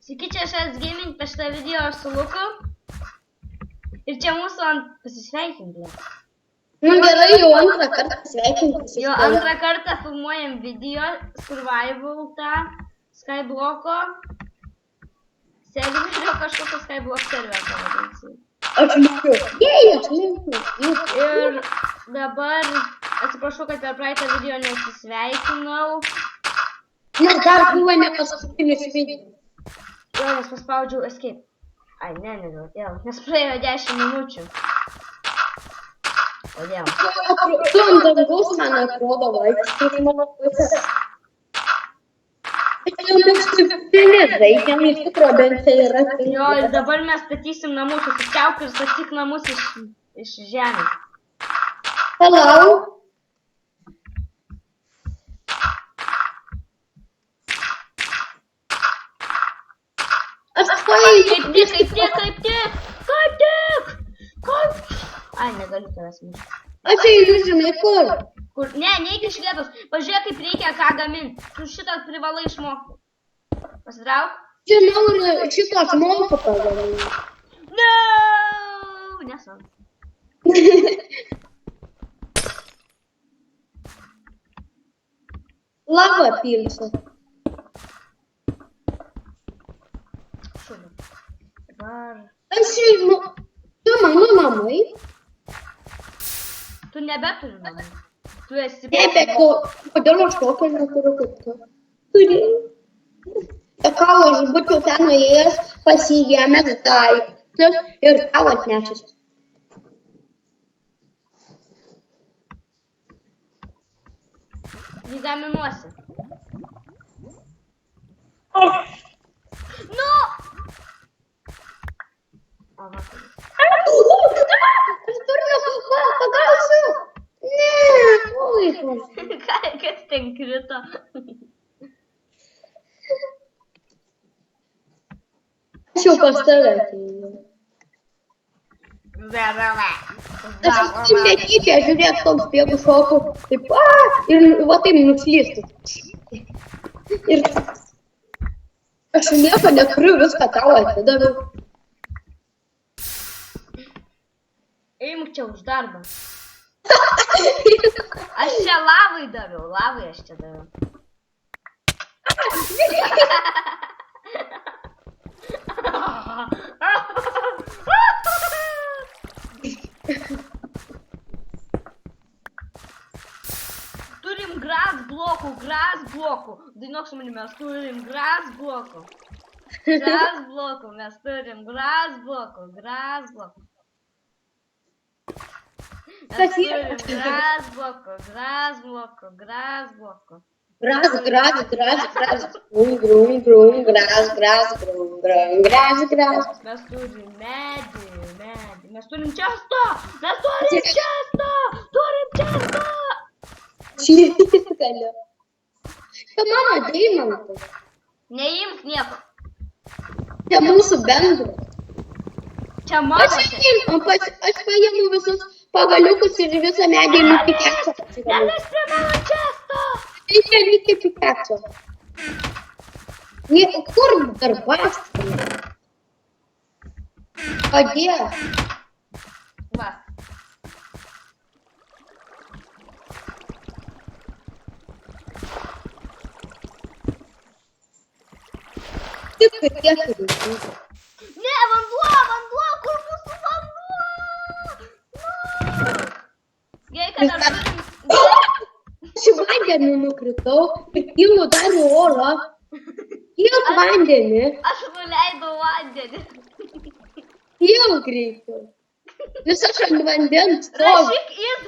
Sveiki, čia šias gaming, per šitą video aš su Luku. Ir čia mūsų pasisveikinti. Nu gerai, jau antrą kartą sveikinti. Jau antrą kartą filmuojam video survival tą Skybloko serverio, kažkokio Skyblock serverio pavadinsiu. Aš linkiu. Aš linkiu. Ir dabar, atsiprašau, kad per praeitą video nesisveikinau. Nes dar buvo ne paskutinis video. Jo, nes paspaudžiau escape. Ai, ne, nes praėjo 10 minučių. Kodėl? Tu ant dangaus, man atrodo, vaikštai iš mano pusės. Bet jau mes stiprinė žaidžiam, iš tikro bent tai yra. Jo, ir dabar mes statysim namus, susičiauk ir statyk namus iš žemės. Hello. Aš Kaip tik! Ai, negaliu tavęs mušti. Aš einu, žinai, kur? Kur? Ne, neik iš vietos. Pažiūrėk, kaip reikia ką gaminti. Tu šitą privalai išmokti. Pasitrauk. Žinau, ir šitą aš moku pagaminti. No! Nesant. Lava pilsiu. Dabar... Aš einu. Tu mano namai? Tu nebeturi namų. Tu esi... Kodėl aš tokio neturiu kaip tu? Turi. Ką aš būčiau ten nuėjęs, pasiėmęs daiktus ir tau atnešęs. Jį gaminuosi. Nu! Aha. Aš turiu, pagausiu. Ne, Kas ten krito? Aš jau pas tave atėjau. Aš netyčia, žiūrėk, toks bėgu šoku, taip, ir va taip nuslystu. Ir aš nieko neturiu, viską tau atidaviau. Eimuk čia už darbą. Aš čia lavai daviau, lavai aš čia daviau. Turim gras blokų. Dainuok su manimi, mes turim gras blokų. Mes turim gras blokų. Mes turim gras blokų. Gras. Grum, gras. Mes turim medį. Mes turim često. Šįskaliu. Čia mano deimantas. Neimk nieko. Čia mūsų bendras. Čia mano. Aš paėmu visus pagaliukus ir visą medį nupikeksą. Nelis prie mano često. Tai čia reikia pikeksą. Kur darbas? Kodėl? Va. Tik tiek reikia. Ne, vanduo, kur mūsų vanduo? No. Gerai, kad aš turim... Aš į vandenį nukritau ir kylu dar į orą. Kiek vandenį? Aš nuleidau vandenį. Kiek greičiau. Vis aš ant vandens stoviu. Rašyk is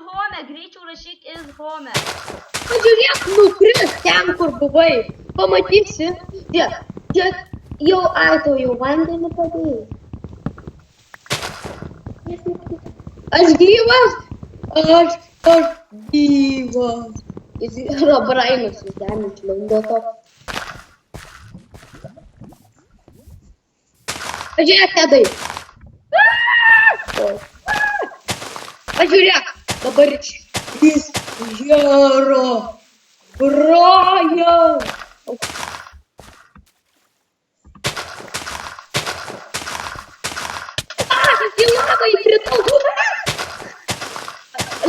home, greičiau rašyk is home. Pažiūrėk, nukris ten, kur buvai. Pamatysi. Jau tau jau vandenį padėjai. Aš gyvas. Aš gyvas. Jis yra brainas, jis ten išlindo to. Pažiūrėk, Tedai. Pažiūrėk, dabar jis žero. Brian.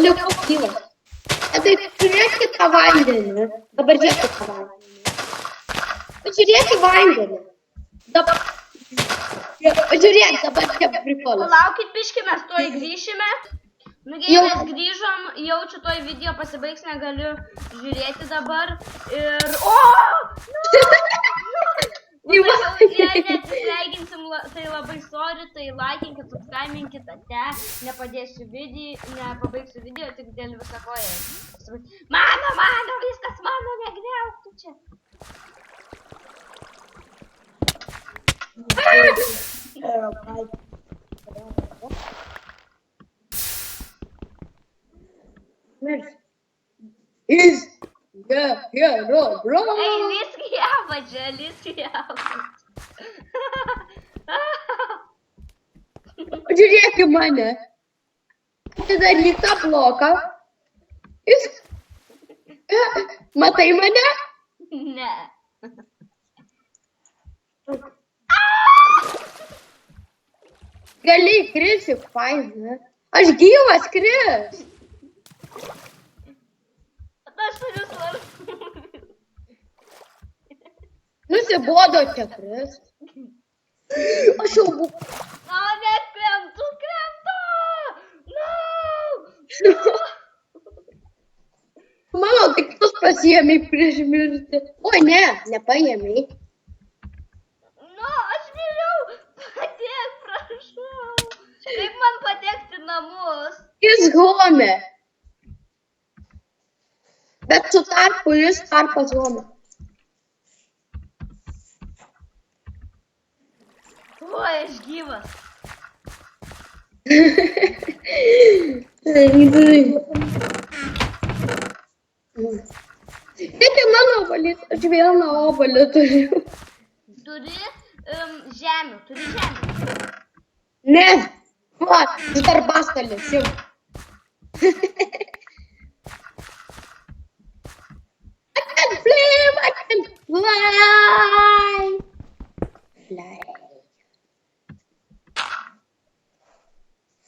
Liukau gyvas. Tai žiūrėkit tą vandenį. Dabar žiūrėkit tą vandenį. Žiūrėkit vandenį. Dabar. Žiūrėk, dabar čia prikolas. Palaukit biški, mes tuoj grįšime. Nu, gerai, mes grįžom, jaučiu toj video pasibaigs, negaliu žiūrėti dabar. Ir... O! Nu, jei neatsisveikinsim, tai labai sorry, tai laikinkit, subscribinkit, ate, nepabaigsiu video, tik dėl visako ėjai. Mano, viskas mano, negriauk tu čia. Is Roblox. Ei, lįsk į apačią, lįsk į apačią. Žiūrėk į mane. Atidaryk tą bloką. Matai mane? Ne. Gali įkrisi, faina. Aš gyvas, Kris. Aš turiu svarbu. Nusibodo čia, Kris. Aš jau buvau. O, nekrentu. No. Mano, tik tus pasiėmei prieš mirtį. Oi, ne, nepaėmei. Nu, aš vėliau. Padėk, prašau. Kaip man patekti į namus? Jis home. Bet su tarpu jis tarpas home. Oi, aš gyvas. Tai mano obalys, aš vieną obalį turiu. Turi žemių. Ne, va, iš darbastalės jau. I can fly.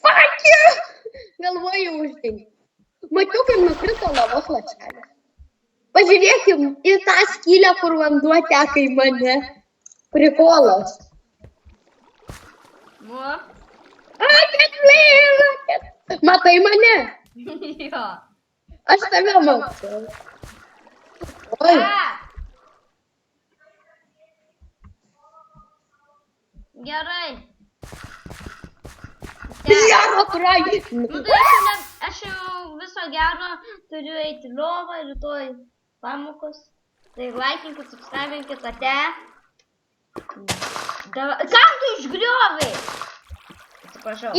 Fuck you! Galvoju uždengi. Mačiau, kaip nukrito lavos lašelis. Pažiūrėkim į tą skylę, kur vanduo teka į mane. Prikolas. Nu. I can fly. Matai mane? Jo. Aš tave matau. Oi. Gerai. Gero turai. Nu, tai aš jau viso gero turiu eiti lovą, rytoj pamokos. Tai laikinkit, subscribinkit, ate. Kam tu išgriovai? Atsiprašau.